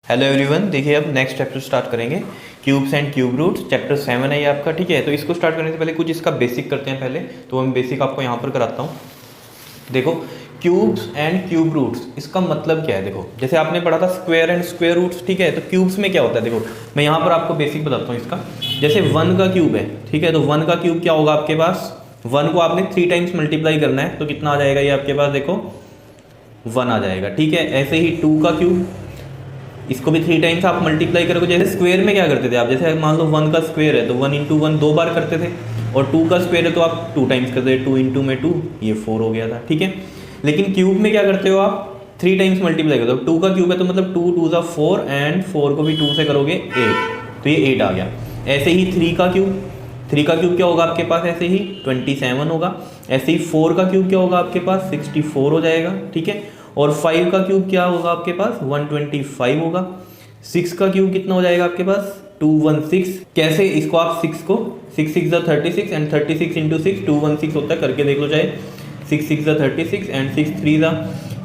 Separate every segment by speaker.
Speaker 1: Hello everyone, देखिए अब next chapter start करेंगे, cubes and cube roots. Chapter 7 है ये आपका, ठीक है। तो इसको स्टार्ट करने से पहले कुछ इसका बेसिक करते हैं पहले, तो मैं बेसिक आपको यहाँ पर कराता हूँ। देखो, क्यूब्स एंड क्यूब रूट्स, इसका मतलब क्या है। देखो, जैसे आपने पढ़ा था स्क्वायर एंड स्क्वायर रूट्स, ठीक है। तो क्यूब्स में क्या होता है, देखो मैं यहाँ पर आपको बेसिक बताता हूँ इसका। जैसे 1 का क्यूब है, ठीक है। तो 1 का क्यूब क्या होगा आपके पास, 1 को आपने 3 टाइम्स मल्टीप्लाई करना है, तो कितना आ जाएगा ये आपके पास, देखो 1 आ जाएगा, ठीक है। ऐसे ही 2 का क्यूब, इसको भी 3 टाइम्स आप मल्टीप्लाई करोगे। जैसे स्क्वायर में क्या करते थे आप, जैसे मान लो 1 का स्क्वायर है तो 1 इंटू 1 2 बार करते थे, और 2 का स्क्वायर है तो आप 2 टाइम्स करते थे, 2 इंटू में 2, ये 4 हो गया था, ठीक है। लेकिन क्यूब में क्या करते हो आप, 3 टाइम्स मल्टीप्लाई करते हो। 2 का क्यूब है तो मतलब 2 2 ज़ा 4 एंड 4 को भी 2 से करोगे 8, तो ये 8 आ गया। ऐसे ही 3 का क्यूब, 3 का क्यूब क्या होगा आपके पास, ऐसे ही 27 होगा। ऐसे ही 4 का क्यूब क्या होगा आपके पास, 64 हो जाएगा, ठीक है। और 5 का क्यूब क्या होगा आपके पास, 125 होगा। 6 का क्यूब कितना हो जाएगा आपके पास, 216। कैसे, इसको आप 6 को 6 6 ज़ा 36 एंड 36 इंटू 6 216 होता है, करके देख लो चाहे। 6 6 ज़ा 36 एंड 6 3 ज़ा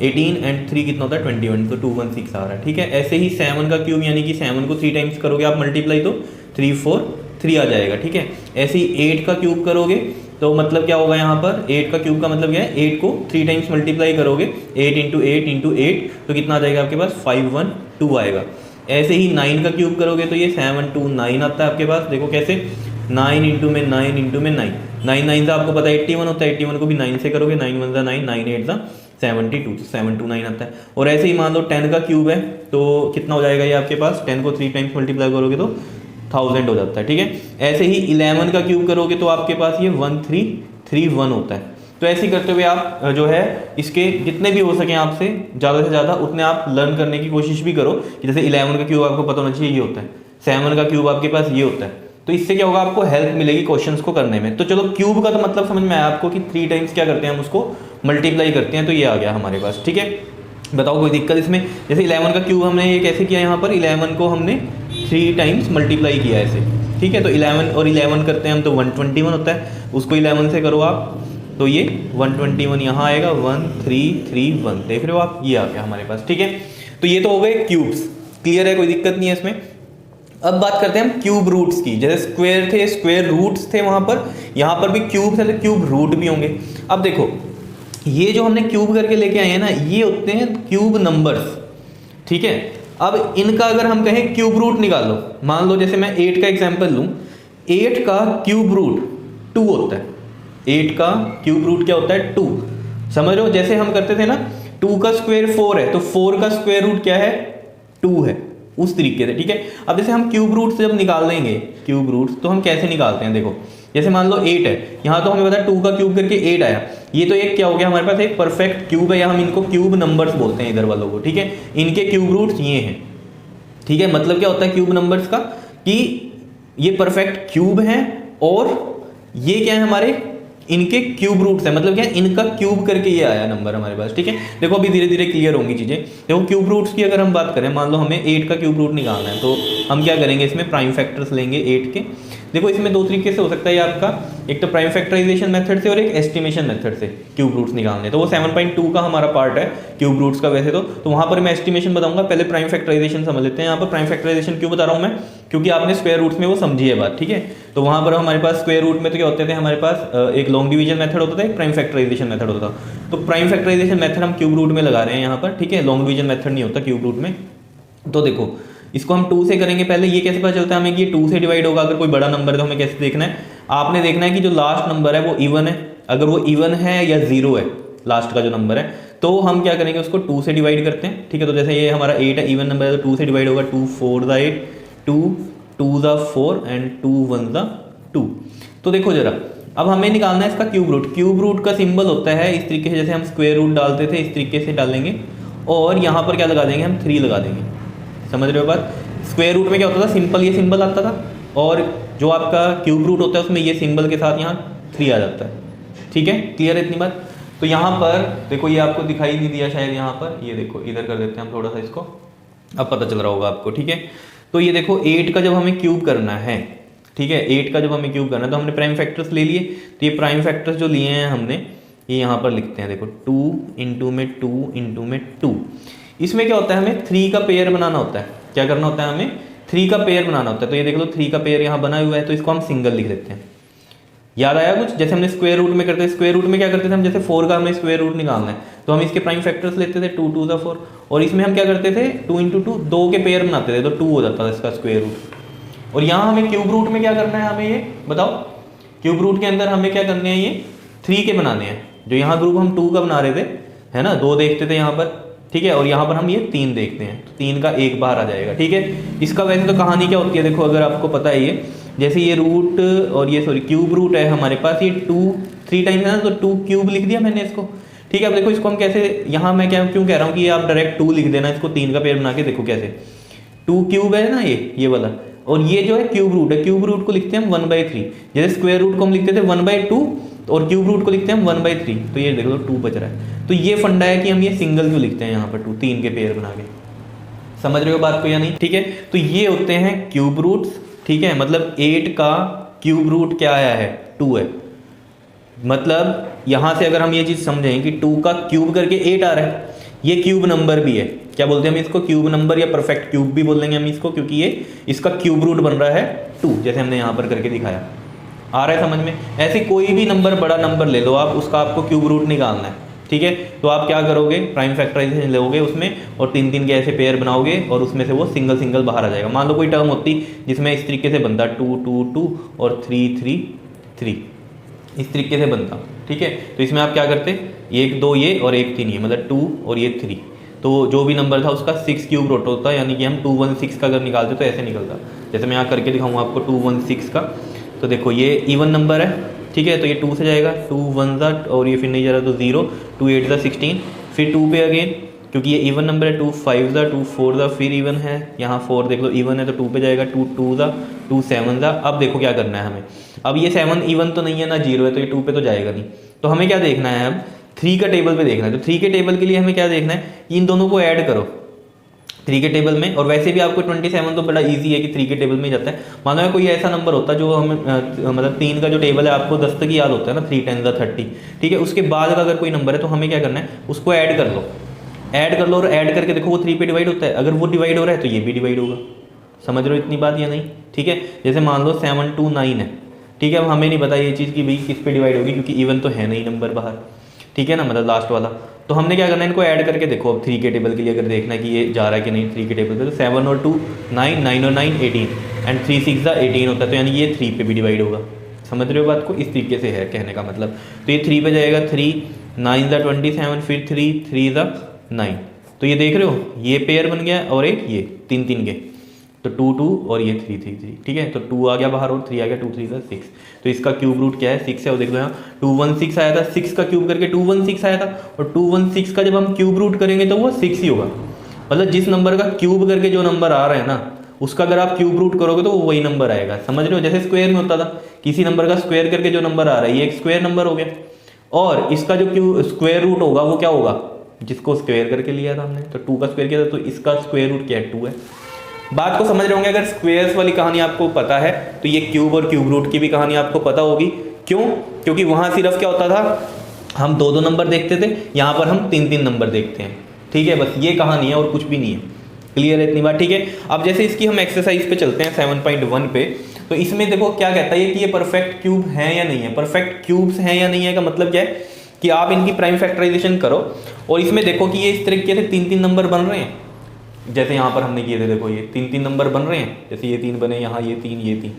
Speaker 1: 18 एंड 3 कितना होता है 21, तो 216 आ रहा है, ठीक है। ऐसे ही 7 का क्यूब, यानी कि 7 को 3 टाइम्स करोगे आप मल्टीप्लाई, तो 3 4 3 आ जाएगा, ठीक है। ऐसे ही 8 का क्यूब करोगे तो मतलब क्या होगा यहाँ पर, 8 का क्यूब का मतलब क्या है, 8 को 3 टाइम्स मल्टीप्लाई करोगे, 8 इंटू 8 इंटू 8, तो कितना आ जाएगा आपके पास, 512 आएगा। ऐसे ही 9 का क्यूब करोगे तो ये 729 आता है आपके पास। देखो कैसे, 9 इंटू में 9 इंटू में 9, 9 9 से आपको पता है 81 होता है, 81 को भी 9 से करोगे, 9 1 ज़ा 9, 9 8 ज़ा 72, 729 आता है। और ऐसे ही मान लो 10 का क्यूब है तो कितना हो जाएगा ये आपके पास, 10 को 3 टाइम्स मल्टीप्लाई करोगे तो 1000 हो जाता है, ठीक है। ऐसे ही 11 का क्यूब करोगे तो आपके पास ये 1331 होता है। तो ऐसे ही करते हुए आप जो है इसके जितने भी हो सके आपसे ज़्यादा से ज़्यादा उतने आप लर्न करने की कोशिश भी करो, कि जैसे 11 का क्यूब आपको पता होना चाहिए ये होता है, 7 का क्यूब आपके पास ये होता है। तो इससे क्या होगा, आपको हेल्प मिलेगी क्वेश्चंस को करने में। तो चलो, क्यूब का तो मतलब समझ में आया आपको कि 3 टाइम्स क्या करते हैं, हम उसको मल्टीप्लाई करते हैं, तो ये आ गया हमारे पास, ठीक है। बताओ कोई दिक्कत इसमें। जैसे 11 का क्यूब हमने ये कैसे किया, यहाँ पर 11 को हमने 3 टाइम्स मल्टीप्लाई किया ऐसे, ठीक है। तो 11 और 11 करते हैं हम तो 121 होता है, उसको 11 से करो आप तो ये 121 यहाँ आएगा, 1331, देख रहे हो आप, ये आ गया हमारे पास, ठीक है। तो ये तो हो गए क्यूब्स, क्लियर है, कोई दिक्कत नहीं है इसमें। अब बात करते हैं हम क्यूब रूट्स की। जैसे स्क्वायर थे, स्क्वायर रूट्स थे वहाँ पर, यहाँ पर भी क्यूब थे तो क्यूब रूट भी होंगे। अब देखो, ये जो हमने क्यूब करके लेके आए हैं ना, ये होते हैं क्यूब नंबर्स, ठीक है। अब इनका अगर हम कहें क्यूब रूट निकालो, मान लो जैसे मैं 8 का एग्जांपल लूँ, 8 का क्यूब रूट 2 होता है। 8 का क्यूब रूट क्या होता है, 2, समझ रहे हो। जैसे हम करते थे ना, 2 का स्क्वायर 4 है तो 4 का स्क्वायर रूट क्या है, 2 है, उस तरीके से, ठीक है। अब जैसे हम क्यूब रूट से जब निकाल देंगे क्यूब रूट, तो हम कैसे निकालते हैं, देखो जैसे मान लो 8 है, यहाँ तो हमें पता है 2 का क्यूब करके 8 आया, ये तो एक क्या हो गया हमारे पास, एक परफेक्ट क्यूब है, या हम इनको क्यूब नंबर्स बोलते हैं इधर वालों को, ठीक है। इनके क्यूब रूट्स ये हैं, ठीक है। मतलब क्या होता है क्यूब नंबर्स का, कि ये परफेक्ट क्यूब हैं और ये क्या है हमारे, इनके क्यूब रूट्स है, मतलब क्या है, इनका क्यूब करके ये आया नंबर हमारे पास, ठीक है। देखो अभी धीरे धीरे क्लियर होंगी चीज़ें। देखो क्यूब रूट्स की अगर हम बात करें, मान लो हमें 8 का क्यूब रूट निकालना है, तो हम क्या करेंगे, इसमें प्राइम फैक्टर्स लेंगे 8 के। देखो इसमें 2 तरीके से हो सकता है आपका, एक तो प्राइम फैक्टराइजेशन मेथड से और एक एस्टिमेशन मेथड से क्यूब रूट्स निकालने। तो वो 7.2 का हमारा पार्ट है क्यूब रूट्स का वैसे तो वहाँ पर मैं एस्टिमेशन बताऊंगा, पहले प्राइम फैक्टराइजेशन समझ लेते हैं। यहाँ पर प्राइम फैक्टराइजेशन क्यों बता रहा हूँ मैं, क्योंकि आपने स्क्वायर रूट्स में वो समझी है बात, ठीक है। तो वहाँ पर हमारे पास स्क्वायर रूट में तो क्या होते थे, हमारे पास एक लॉन्ग डिवीजन मेथड होता था, एक प्राइम फैक्टराइजेशन मेथड होता था। तो प्राइम फैक्टराइजेशन मेथड हम क्यूब रूट में लगा रहे हैं यहाँ पर, ठीक है। लॉन्ग डिवीजन मेथड नहीं होता क्यूब रूट में। तो देखो इसको हम 2 से करेंगे पहले, ये कैसे पता चलता है हमें कि ये 2 से डिवाइड होगा। अगर कोई बड़ा नंबर है तो हमें कैसे देखना है, आपने देखना है कि जो लास्ट नंबर है वो इवन है, अगर वो इवन है या 0 है लास्ट का जो नंबर है, तो हम क्या करेंगे, उसको 2 से डिवाइड करते हैं, ठीक है। तो जैसे ये हमारा 8 है, इवन नंबर है, तो 2 से डिवाइड होगा, 2 4 ज़ा 8, 2 2 ज़ा 4 एंड 2 1 ज़ा 2। तो देखो जरा, अब हमें निकालना है इसका क्यूब रूट। क्यूब रूट का सिंबल होता है इस तरीके से, जैसे हम स्क्वायर रूट डालते थे इस तरीके से डालेंगे, और यहाँ पर क्या लगा देंगे, हम 3 लगा देंगे, समझ रहे हो बात। स्क्वायर रूट में क्या होता था, सिंपल ये सिंबल आता था, और जो आपका क्यूब रूट होता है उसमें ये सिंबल के साथ यहाँ 3 आ जाता है, ठीक है। क्लियर है इतनी बात। तो यहाँ पर देखो, ये आपको दिखाई नहीं दिया शायद, यहाँ पर ये देखो, इधर कर देते हैं हम थोड़ा सा इसको, अब पता चल रहा होगा आपको, ठीक है। तो ये देखो 8 का जब हमें क्यूब करना है, ठीक है, 8 का जब हमें क्यूब करना है तो हमने प्राइम फैक्टर्स ले लिए। तो ये प्राइम फैक्टर्स जो लिए हैं हमने, ये यहाँ पर लिखते हैं, देखो 2 इंटू में 2 इंटू में 2। इसमें क्या होता है, हमें 3 का पेयर बनाना होता है, क्या करना होता है हमें, 3 का पेयर बनाना होता है। तो ये देख लो 3 का पेयर यहाँ बना हुआ है, तो इसको हम सिंगल लिख देते हैं। याद आया कुछ? जैसे हमने स्क्वायर रूट में करते हैं, स्क्वायर रूट में क्या करते थे हम, जैसे 4 का हमें स्क्वायर रूट निकालना है तो हम इसके प्राइम फैक्टर्स लेते थे, 2 2 4, और इसमें हम क्या करते थे 2 × 2 2 के पेयर बनाते थे, तो 2 हो जाता था इसका स्क्वायर रूट। और यहाँ हमें क्यूब रूट में क्या करना है, हमें ये बताओ, क्यूब रूट के अंदर हमें क्या करने हैं, ये 3 के बनाने हैं। जो यहाँ ग्रुप हम 2 का बना रहे थे, है ना, 2 देखते थे यहाँ पर, ठीक है, और यहाँ पर हम ये 3 देखते हैं, तो 3 का 1 बाहर आ जाएगा, ठीक है। इसका वैसे तो कहानी क्या होती है, देखो अगर आपको पता है ये, जैसे ये रूट और ये सॉरी क्यूब रूट है हमारे पास, ये 3 टाइम्स है ना, तो 2 क्यूब लिख दिया मैंने इसको, ठीक है। अब देखो इसको हम कैसे, यहाँ मैं क्या क्यों कह रहा हूँ कि आप डायरेक्ट 2 लिख देना, इसको 3 का पेयर बना के देखो कैसे, 2 क्यूब है ना ये वाला, और ये जो है क्यूब रूट है, क्यूब रूट को लिखते हैं हम 1/3, जैसे स्क्वायर रूट को हम लिखते थे 1/2 और क्यूब रूट को लिखते हैं हम 1/3, तो ये देखो 2 बच रहा है। तो ये फंडा है कि हम ये सिंगल क्यों लिखते हैं यहाँ पर 2, 3 के पेयर बना के। समझ रहे हो बात को या नहीं? ठीक है, तो ये होते हैं क्यूब रूट्स, ठीक है। मतलब 8 का क्यूब रूट क्या आया है, 2 है। मतलब यहाँ से अगर हम ये चीज़ समझें कि 2 का क्यूब करके 8 आ रहा है, ये क्यूब नंबर भी है, क्या बोलते हैं हम इसको, क्यूब नंबर या परफेक्ट क्यूब भी बोल देंगे हम इसको, क्योंकि ये इसका क्यूब रूट बन रहा है 2, जैसे हमने यहाँ पर करके दिखाया। आ रहा है समझ में? ऐसे कोई भी नंबर, बड़ा नंबर ले लो आप, उसका आपको क्यूब रूट निकालना है, ठीक है। तो आप क्या करोगे, प्राइम फैक्टराइजेशन लोगे उसमें और 3 के ऐसे पेयर बनाओगे और उसमें से वो सिंगल सिंगल बाहर आ जाएगा। मान लो कोई टर्म होती जिसमें इस तरीके से बनता 2 2 2 और 3 3 3, इस तरीके से बनता, ठीक है। तो इसमें आप क्या करते, 1 2 ये और 1 3 ये, मतलब 2 और ये 3, तो जो भी नंबर था उसका 6 क्यूब रूट होता, यानी कि हम 216 का अगर निकालते तो ऐसे निकलता। जैसे मैं यहाँ करके दिखाऊंगा आपको 216 का, तो देखो ये इवन नंबर है, ठीक है, तो ये 2 से जाएगा, 2 1 और ये फिर नहीं जा रहा तो 0, 2 8 16, फिर 2 पे अगेन, क्योंकि ये इवन नंबर है, 2 5 2 4 फिर इवन है, यहाँ 4 देख लो इवन है तो 2 पे जाएगा, 2 2 2 7। अब देखो क्या करना है हमें, अब ये 7 इवन तो नहीं है ना 0 है, तो ये 2 पे तो जाएगा नहीं, तो हमें क्या देखना है, अब 3 का टेबल पे देखना है। तो 3 के टेबल के लिए हमें क्या देखना है, इन दोनों को ऐड करो 3 के टेबल में, और वैसे भी आपको 27 तो बड़ा इजी है कि 3 के टेबल में ही जाता है। मानो है कोई ऐसा नंबर होता है जो हमें मतलब 3 का जो टेबल है आपको 10 तक ही याद होता है ना, 3 10 30, ठीक है। उसके बाद का अगर कोई नंबर है तो हमें क्या करना है, उसको ऐड कर लो, ऐड कर लो, और ऐड करके देखो वो 3 पे डिवाइड होता है, अगर वो डिवाइड हो रहा है तो ये भी डिवाइड होगा। समझ रहे हो इतनी बात या नहीं? ठीक है, जैसे मान लो 7 2 9 है, ठीक है। अब हमें नहीं पता ये चीज़ कि भाई किस पे डिवाइड होगी, क्योंकि इवन तो है नहीं नंबर बाहर, ठीक है ना, मतलब लास्ट वाला। तो हमने क्या करना है, इनको ऐड करके देखो अब 3 के टेबल के लिए अगर देखना है कि ये जा रहा है कि नहीं 3 के टेबल पे, तो 7 और 2 9, 9 और 9 18, एंड 3 6 18 होता है, तो यानी ये 3 पे भी डिवाइड होगा। समझ रहे हो बात को? इस तरीके से है कहने का मतलब। तो ये 3 पे जाएगा, 3 9 27, फिर 3 3 9, तो ये देख रहे हो ये पेयर बन गया, और एक ये 3 3 के, तो 2 2 और ये 3 3 3, ठीक है। तो 2 आ गया बाहर और 3 आ गया, 2 3 6, तो इसका क्यूब रूट क्या है, 6 है। और देख लो यहाँ 216 आया था, 6 का क्यूब करके 216 आया था, और 216 का जब हम क्यूब रूट करेंगे तो वो 6 ही होगा। मतलब जिस नंबर का क्यूब करके जो नंबर आ रहा है ना, उसका अगर आप क्यूब रूट करोगे तो वो वही नंबर आएगा। समझ रहे हो? जैसे स्क्वायर में होता था, किसी नंबर का स्क्वायर करके जो नंबर आ रहा है ये एक स्क्वायर नंबर हो गया, और इसका जो क्यू स्क्वायर रूट होगा वो क्या होगा, जिसको स्क्वायर करके लिया था हमने, तो 2 का स्क्वायर किया था, तो इसका स्क्वायर रूट क्या है, 2 है। बात को समझ रहे होंगे। अगर स्क्वायर्स वाली कहानी आपको पता है तो ये क्यूब और क्यूब रूट की भी कहानी आपको पता होगी। क्यों? क्योंकि वहाँ सिर्फ क्या होता था, हम 2 2 नंबर देखते थे, यहाँ पर हम 3 3 नंबर देखते हैं, ठीक है। बस ये कहानी है और कुछ भी नहीं है। क्लियर है इतनी बात? ठीक है। अब जैसे इसकी हम एक्सरसाइज पे चलते हैं 7.1 पे, तो इसमें देखो क्या कहता है कि ये परफेक्ट क्यूब है या नहीं है। परफेक्ट क्यूब्स हैं या नहीं है का मतलब क्या है कि आप इनकी प्राइम फैक्टराइजेशन करो, और इसमें देखो कि ये इस तरीके से 3 3 नंबर बन रहे हैं, जैसे यहाँ पर हमने किए थे, देखो ये 3 3 नंबर बन रहे हैं, जैसे ये 3 बने, यहाँ ये 3 ये 3,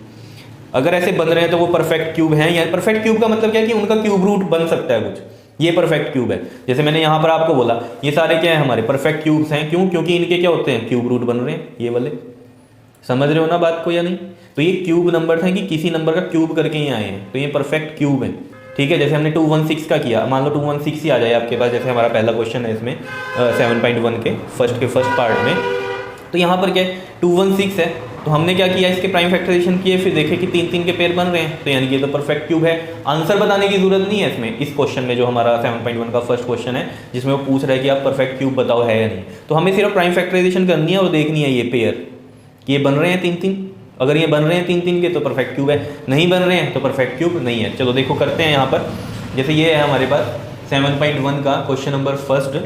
Speaker 1: अगर ऐसे बन रहे हैं तो वो परफेक्ट क्यूब हैं। या परफेक्ट क्यूब का मतलब क्या है कि उनका क्यूब रूट बन सकता है कुछ, ये परफेक्ट क्यूब है। जैसे मैंने यहाँ पर आपको बोला ये सारे क्या है हमारे परफेक्ट क्यूब्स हैं। क्यों? क्योंकि इनके क्या होते हैं, क्यूब रूट बन रहे हैं ये वाले। समझ रहे हो ना बात को या नहीं? तो ये क्यूब नंबर था कि किसी नंबर का क्यूब करके ही आए हैं, तो ये परफेक्ट क्यूब है, ठीक है। जैसे हमने 216 का किया, मान लो 216 ही आ जाए आपके पास, जैसे हमारा पहला क्वेश्चन है इसमें 7.1 के फर्स्ट पार्ट में, तो यहाँ पर क्या है 216 है, तो हमने क्या किया, इसके प्राइम फैक्टराइजेशन किए, फिर देखे कि 3 3 के पेयर बन रहे हैं, तो यानी कि ये तो परफेक्ट क्यूब है। आंसर बताने की जरूरत नहीं है इसमें, इस क्वेश्चन में जो हमारा 7.1 का फर्स्ट क्वेश्चन है, जिसमें वो पूछ रहा है कि आप परफेक्ट क्यूब बताओ है या नहीं, तो हमें सिर्फ प्राइम फैक्टराइजेशन करनी है और देखनी है ये पेयर, ये बन रहे हैं 3 3। अगर ये बन रहे हैं 3 3 के तो परफेक्ट क्यूब है, नहीं बन रहे हैं तो परफेक्ट क्यूब नहीं है। चलो देखो करते हैं यहाँ पर। जैसे ये है हमारे पास 7.1 का क्वेश्चन नंबर फर्स्ट,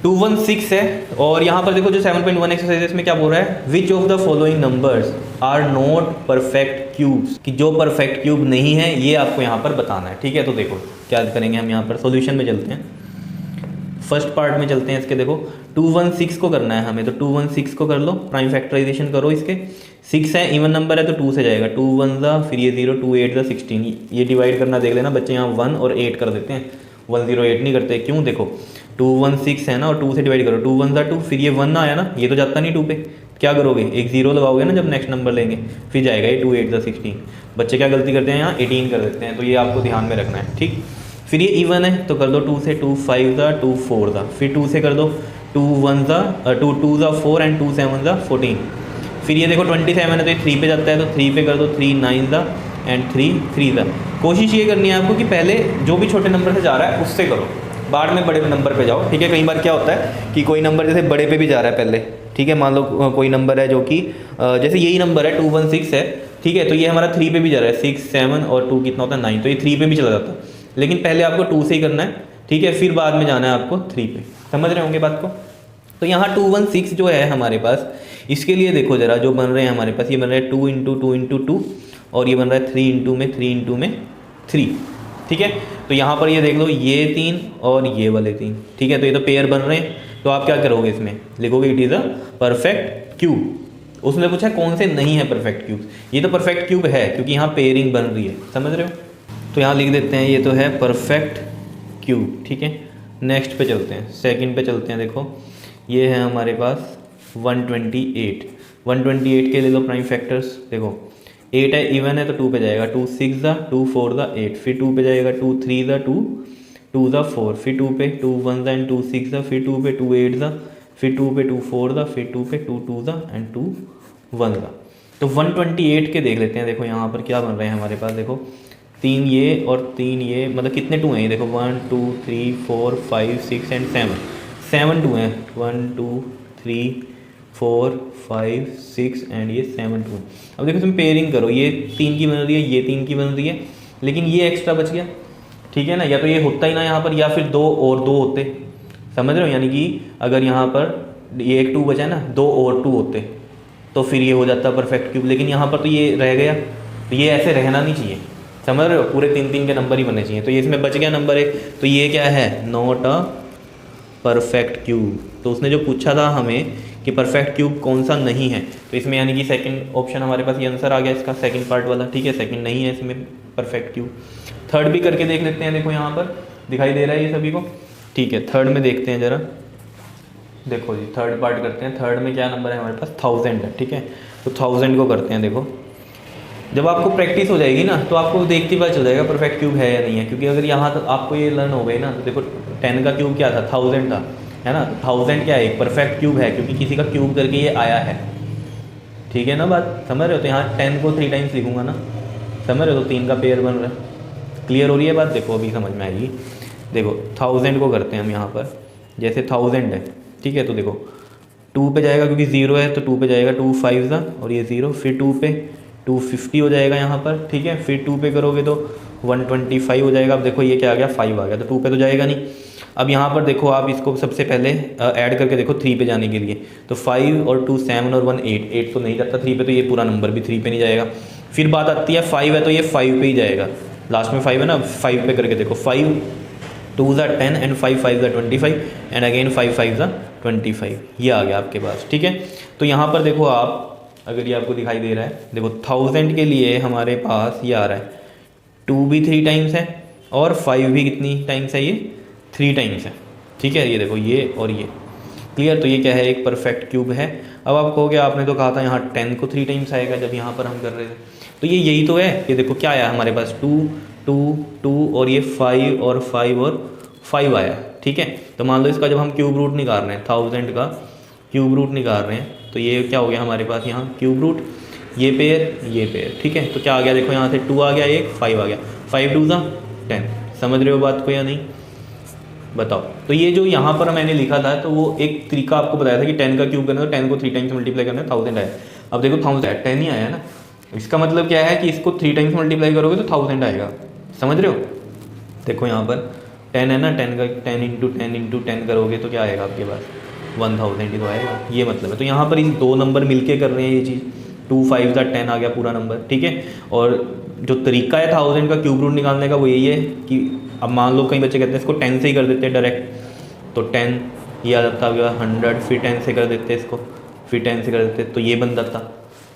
Speaker 1: 216 है। और यहाँ पर देखो जो 7.1 एक्सरसाइज इसमें क्या बोल रहा है, which of the following numbers are not perfect cubes, कि जो परफेक्ट क्यूब नहीं है ये आपको यहाँ पर बताना है। ठीक है, तो देखो क्या करेंगे हम, यहाँ पर सॉल्यूशन में चलते हैं, फर्स्ट पार्ट में चलते हैं इसके। देखो 216 को करना है हमें, तो 216 को कर लो, प्राइम फैक्टराइजेशन करो इसके। 6 है, इवन नंबर है तो 2 से जाएगा, 2 1 ज़ा, फिर ये 0, 2 8 ज़ा 16। ये डिवाइड करना देख लेना बच्चे, यहाँ 1 और 8 कर देते हैं, 108 नहीं करते, क्यों, देखो 216 है ना, और 2 से डिवाइड करो, 2 1 ज़ा 2, फिर ये 1 आया ना, ये तो जाता नहीं 2 पे, क्या करोगे, एक 0 लगाओगे ना जब नेक्स्ट नंबर लेंगे, फिर जाएगा ये 2 8 ज़ा 16। बच्चे क्या गलती करते हैं, यहाँ 18 कर देते हैं, तो ये आपको ध्यान में रखना है। ठीक, फिर ये इवन है तो कर दो 2 से, 2 5 ज़ा, 2 4 ज़ा, फिर 2 से कर दो 2 1 ज़ा, 2 2 ज़ा 4 एंड 2 7 ज़ा 14। फिर ये देखो 27 है तो ये 3 पे जाता है, तो 3 पे कर दो 3 9 ज़ा एंड 3 3 ज़ा। कोशिश ये करनी है आपको कि पहले जो भी छोटे नंबर से जा रहा है उससे करो, बाद में बड़े नंबर पे जाओ। ठीक है, कई बार क्या होता है कि कोई नंबर जैसे बड़े पे भी जा रहा है पहले, ठीक है, मान लो कोई नंबर है जो कि जैसे यही नंबर है 216 है, ठीक है, तो ये हमारा 3 पे भी जा रहा है, 6 7 और 2 कितना होता है 9, तो ये 3 पे भी चला जाता है, लेकिन पहले आपको 2 से ही करना है। ठीक है, फिर बाद में जाना है आपको 3 पे, समझ रहे होंगे बात को। तो यहाँ 216 जो है हमारे पास, इसके लिए देखो ज़रा जो बन रहे हैं हमारे पास, ये बन रहा है 2 इंटू 2 इंटू 2, और ये बन रहा है 3 इंटू में 3 इंटू में 3। ठीक है, तो यहाँ पर ये देख लो, ये 3 और ये वाले 3, ठीक है, तो ये तो पेयर बन रहे हैं, तो आप क्या करोगे, इसमें लिखोगे it is a perfect cube. उसने पूछा कौन से नहीं है परफेक्ट क्यूब, ये तो परफेक्ट क्यूब है क्योंकि यहाँ पेयरिंग बन रही है, समझ रहे हो। तो यहाँ लिख देते हैं ये तो है परफेक्ट क्यूब। ठीक है, नेक्स्ट पे चलते हैं, सेकंड पे चलते हैं। देखो ये है हमारे पास 128 के ले लो प्राइम फैक्टर्स। देखो 8 है, इवन है तो 2 पे जाएगा, 2 6 ज़ा, 2 4 ज़ा 8, फिर 2 पे जाएगा, 2 3 ज़ा 2, 2 ज़ा 4, फिर 2 पे 2 1 ज़ा एंड 2 6 ज़ा, फिर 2 पे 2 8 ज़ा, फिर 2 पे 2 4 ज़ा, फिर 2 पे 2 2 ज़ा एंड 2 1 ज़ा। तो 128 के देख लेते हैं। देखो यहाँ पर क्या बन रहे हैं हमारे पास, देखो 3 ये और 3 ये, मतलब कितने 2 हैं ये, देखो 1 2 3 4 5 6 एंड 7 2 हैं, 1 2 3 4 5 6 एंड ये 7 2। अब देखो इसमें पेयरिंग करो, ये 3 की बन रही है, ये 3 की बन रही है, लेकिन ये एक्स्ट्रा बच गया, ठीक है ना, या तो ये होता ही ना यहाँ पर, या फिर 2 और 2 होते, समझ रहे हो, यानी कि अगर यहाँ पर ये एक 2 बचा है ना, 2 और 2 होते तो फिर ये हो जाता परफेक्ट क्यूब, लेकिन यहाँ पर तो ये रह गया, तो ये ऐसे रहना नहीं चाहिए, समझ रहे हो, पूरे 3 के नंबर ही बनने चाहिए। तो ये इसमें बच गया नंबर 1, तो ये क्या है, नॉट अ परफेक्ट क्यूब। तो उसने जो पूछा था हमें कि परफेक्ट क्यूब कौन सा नहीं है, तो इसमें यानी कि सेकंड ऑप्शन हमारे पास ये आंसर आ गया इसका, सेकंड पार्ट वाला। ठीक है, सेकंड नहीं है इसमें परफेक्ट क्यूब। थर्ड भी करके देख लेते हैं, देखो यहाँ पर दिखाई दे रहा है ये सभी को। ठीक है, थर्ड में देखते हैं ज़रा, देखो जी थर्ड पार्ट करते हैं। थर्ड में क्या नंबर है हमारे पास, 1000 है। ठीक है, तो 1000 को करते हैं। देखो जब आपको प्रैक्टिस हो जाएगी ना तो आपको देखते ही पता चल जाएगा परफेक्ट क्यूब है या नहीं है, क्योंकि अगर यहाँ तक आपको ये लर्न हो गई ना, तो देखो 10 का क्यूब क्या था, 1000 था, है ना, 1000 क्या है, एक परफेक्ट क्यूब है क्योंकि किसी का क्यूब करके ये आया है। ठीक है ना, बात समझ रहे हो। तो यहाँ 10 को 3 टाइम्स लिखूंगा ना, समझ रहे हो, तो 3 का पेयर बन रहा है। क्लियर हो रही है बात, देखो अभी समझ में आएगी। देखो 1000 को करते हैं हम यहाँ पर, जैसे 1000 है, ठीक है, तो देखो 2 पे जाएगा क्योंकि 0 है, तो 2 पे जाएगा 2 5 ज़ा और ये 0, फिर 2 पे 250 हो जाएगा यहाँ पर। ठीक है, फिर 2 पे करोगे तो 125 हो जाएगा। अब देखो ये क्या आ गया, 5 आ गया, तो 2 पे तो जाएगा नहीं। अब यहाँ पर देखो आप इसको सबसे पहले ऐड करके देखो 3 पे जाने के लिए, तो 5 और 2 7 और 1 8, 8 तो नहीं जाता 3 पे, तो ये पूरा नंबर भी 3 पे नहीं जाएगा। फिर बात आती है 5 है तो ये 5 पे ही जाएगा, लास्ट में 5 है ना, 5 पे करके देखो, 5 2 ज़ा 10 एंड 5 5 ज़ा 25 एंड अगेन 5 5 ज़ा 25, ये आ गया आपके पास। ठीक है, तो यहाँ पर देखो आप, अगर ये आपको दिखाई दे रहा है, देखो 1000 के लिए हमारे पास ये आ रहा है, 2 भी 3 टाइम्स है और 5 भी कितनी टाइम्स है, ये 3 टाइम्स है। ठीक है, ये देखो ये और ये, क्लियर। तो ये क्या है, एक परफेक्ट क्यूब है। अब आप कहोगे आपने तो कहा था यहाँ 10 को 3 टाइम्स आएगा जब यहाँ पर हम कर रहे थे, तो ये यही तो है। ये देखो क्या आया हमारे पास, 2 2 2 और ये 5 और 5 और 5 आया। ठीक है, तो मान लो इसका जब हम क्यूब रूट निकाल रहे हैं, 1000 का क्यूब रूट निकाल रहे हैं, तो ये क्या हो गया हमारे पास यहाँ क्यूब रूट, ये पेयर। ठीक है, तो क्या आ गया, देखो यहाँ से 2 आ गया, एक 5 आ गया, 5 2 ज़ा 10। समझ रहे हो बात को या नहीं, बताओ। तो ये जो यहाँ पर मैंने लिखा था, तो वो एक तरीका आपको बताया था कि 10 का क्यूब करना है तो 10 को 3 टाइम्स मल्टीप्लाई करना है, 1000 आया। अब देखो 1000 ही आया ना, इसका मतलब क्या है कि इसको 3 टाइम्स मल्टीप्लाई करोगे तो 1000 आएगा, समझ रहे हो। देखो यहाँ पर 10 है ना, 10 का 10 × 10 तो क्या आएगा आपके पास 1000 ही तो आएगा, ये मतलब है। तो यहाँ पर इस दो नंबर मिलके कर रहे हैं ये चीज़, 2 5 10 आ गया पूरा नंबर, ठीक है। और जो तरीका है 1000 का क्यूब रूट निकालने का वो यही है कि अब मान लो कई बच्चे कहते हैं इसको 10 से ही कर देते हैं डायरेक्ट, तो 10 ये आ जाता है 100, फिर 10 से कर देते हैं इसको, फिर 10 से कर देते तो ये बन जाता।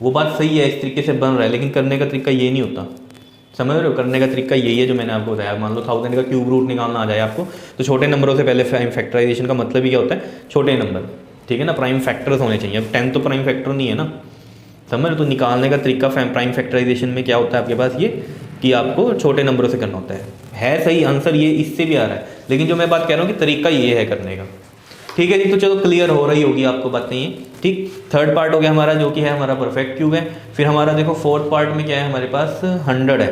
Speaker 1: वो बात सही है, इस तरीके से बन रहा है, लेकिन करने का तरीका ये नहीं होता, समझ रहे हो। करने का तरीका यही है जो मैंने आपको बताया। मान लो 1000 का क्यूब रूट निकालना आ जाए आपको, तो छोटे नंबरों से पहले प्राइम फैक्टराइजेशन का मतलब ही क्या होता है, छोटे नंबर, ठीक है ना, प्राइम फैक्टर्स होने चाहिए। अब 10 तो प्राइम फैक्टर नहीं है ना, समझ रहे हो। तो निकालने का तरीका प्राइम फैक्टराइजेशन में क्या होता है आपके पास, ये कि आपको छोटे नंबरों से करना होता है सही आंसर ये इससे भी आ रहा है, लेकिन जो मैं बात कह रहा हूँ कि तरीका ये है करने का, ठीक है जी। तो चलो क्लियर हो रही होगी आपको बातें ये, ठीक। थर्ड पार्ट हो गया हमारा जो कि है हमारा परफेक्ट क्यूब है। फिर हमारा देखो फोर्थ पार्ट में क्या है हमारे पास 100 है,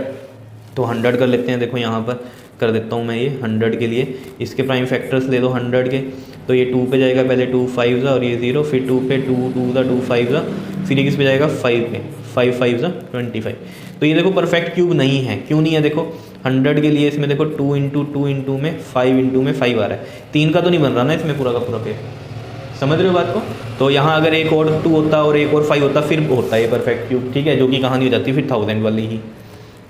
Speaker 1: तो 100 कर लेते हैं। देखो यहाँ पर कर देता हूँ मैं ये 100 के लिए, इसके प्राइम फैक्टर्स ले दो 100 के, तो ये 2 पे जाएगा पहले, 2 5 और ये 0, फिर 2 पे 2 2 5, फिर ये किस पे जाएगा 5 पे, 5 5 25। तो ये देखो परफेक्ट क्यूब नहीं है, क्यों नहीं है, देखो 100 के लिए इसमें देखो 2 × 2 × में 5 × में 5 आ रहा है, 3 का तो नहीं बन रहा ना इसमें पूरा का पूरा पेड़, समझ रहे हो बात को। तो यहाँ अगर एक और 2 होता और एक और 5 होता फिर होता है ये परफेक्ट क्यूब, ठीक है, जो कि कहानी हो जाती है फिर 1000 वाली ही,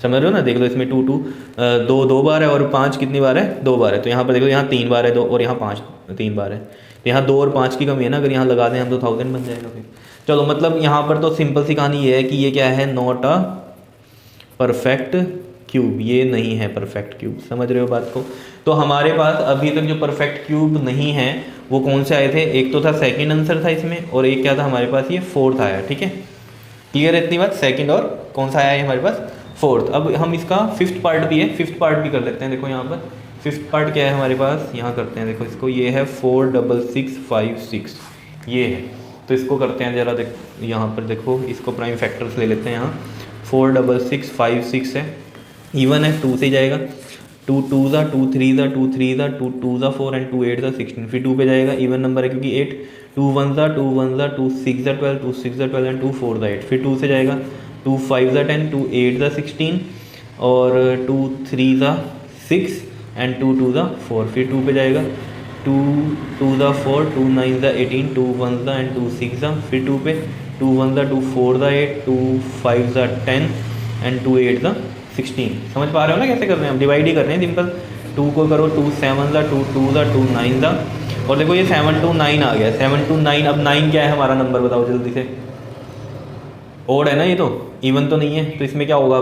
Speaker 1: समझ रहे हो ना। देख लो इसमें 2 2 दो बार है और 5 कितनी बार है, 2 बार है। तो यहाँ पर देखो यहाँ 3 बार है 2 और यहाँ 5 3 बार है, तो यहाँ 2 और 5 की कमी है ना, अगर यहाँ लगा दें हम तो 1000 बन जाएगा फिर। चलो मतलब यहाँ पर तो सिंपल सी कहानी ये है कि ये क्या है, नॉट अ परफेक्ट क्यूब, ये नहीं है परफेक्ट क्यूब, समझ रहे हो बात को। तो हमारे पास अभी तक जो परफेक्ट क्यूब नहीं है वो कौन से आए थे, एक तो था सेकंड आंसर था इसमें, और एक क्या था हमारे पास ये फोर्थ आया, ठीक है। क्लियर है इतनी बात, सेकंड और कौन सा आया है हमारे पास फोर्थ। अब हम इसका फिफ्थ पार्ट भी है, फिफ्थ पार्ट भी कर लेते हैं। देखो यहाँ पर फिफ्थ पार्ट क्या है हमारे पास, यहाँ करते हैं, देखो इसको, ये है 4 6 6 5 6, ये है। तो इसको करते हैं जरा, देख यहाँ पर देखो, इसको प्राइम फैक्टर्स ले लेते हैं। यहाँ 4 6 6 5 6 है, इवन है, 2 से ही जाएगा, 2 2 2 3 2 3 2 2 4 एंड 2 8 16, फिर 2 पे जाएगा, इवन नंबर है क्योंकि 8, 2 1 2 1 2 6 12 2 6 12 एंड 2 4 8, फिर 2 से जाएगा, 2 5 10 2 8 16 और 2 3 6 एंड 2 2 4, फिर 2 पे जाएगा, 2 2 4 2 9 18 2 1 एंड 2 6, फिर 2 पे 2 1 2 4 8 2 5 10 एंड 2 8 16। समझ पा रहे हो ना कैसे कर रहे हैं हम, डिवाइड ही कर रहे हैं सिंपल। 2 को करो 2 7 2 2 2 9 और देखो ये 7 2 9 आ गया, 7 2 9। अब 9 क्या है हमारा नंबर बताओ जल्दी से, ओड है ना, ये तो इवन तो नहीं है, तो इसमें क्या होगा,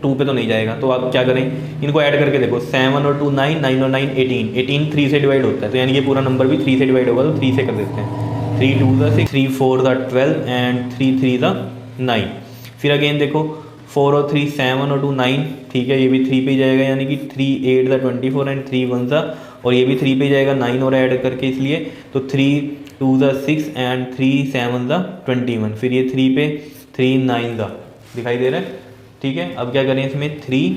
Speaker 1: 2 पे तो नहीं जाएगा। तो आप क्या करें, इनको ऐड करके देखो, 7 और 2 9, 9 और 9 18, 18 3 से डिवाइड होता है, तो यानी कि पूरा नंबर भी 3 से डिवाइड होगा, तो 3 से कर देते हैं। 3 2 6, 3 4 12 एंड 3 3 9। फिर अगेन देखो 4 और 3 7 और 2 9, ठीक है, ये भी 3 पे ही जाएगा, यानी कि 3 8 24 एंड 3 1 और ये भी 3 पे जाएगा 9 और ऐड करके, इसलिए तो 3 2 6 एंड 3 7 21, फिर ये 3 पे 3 9 दिखाई दे रहा है, ठीक है। अब क्या करें इसमें, 3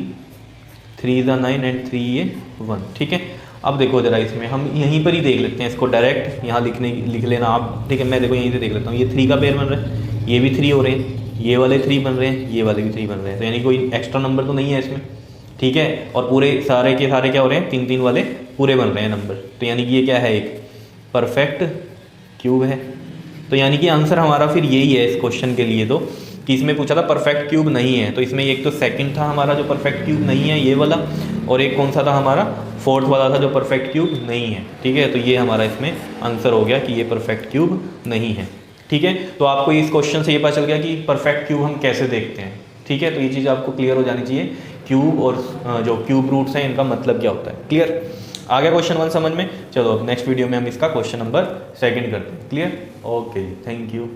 Speaker 1: 3 9 एंड 3 ये 1, ठीक है। अब देखो जरा इसमें हम यहीं पर ही देख लेते हैं इसको, डायरेक्ट यहाँ लिख लेना आप, ठीक है। मैं देखो यहीं से देख लेता हूँ, ये 3 का पेयर बन रहा है, ये भी 3 हो रहे हैं, ये वाले 3 बन रहे हैं, ये वाले भी 3 बन रहे हैं, तो यानी कोई एक्स्ट्रा नंबर तो नहीं है इसमें, ठीक है। और पूरे सारे के सारे क्या हो रहे हैं, 3 3 वाले पूरे बन रहे हैं नंबर, तो यानी कि ये क्या है, एक परफेक्ट क्यूब है। तो यानी कि आंसर हमारा फिर यही है इस क्वेश्चन के लिए, तो कि इसमें पूछा था परफेक्ट क्यूब नहीं है, तो इसमें एक तो सेकंड था हमारा जो परफेक्ट क्यूब नहीं है ये वाला, और एक कौन सा था हमारा फोर्थ वाला था जो परफेक्ट क्यूब नहीं है, ठीक है। तो ये हमारा इसमें आंसर हो गया कि ये परफेक्ट क्यूब नहीं है, ठीक है। तो आपको इस क्वेश्चन से ये पता चल गया कि परफेक्ट क्यूब हम कैसे देखते हैं, ठीक है। तो ये चीज़ आपको क्लियर हो जानी चाहिए, क्यूब और जो क्यूब रूट्स हैं इनका मतलब क्या होता है, क्लियर। आ गया क्वेश्चन 1 समझ में। चलो अब नेक्स्ट वीडियो में हम इसका क्वेश्चन नंबर 2 करते हैं, क्लियर। Okay, thank you.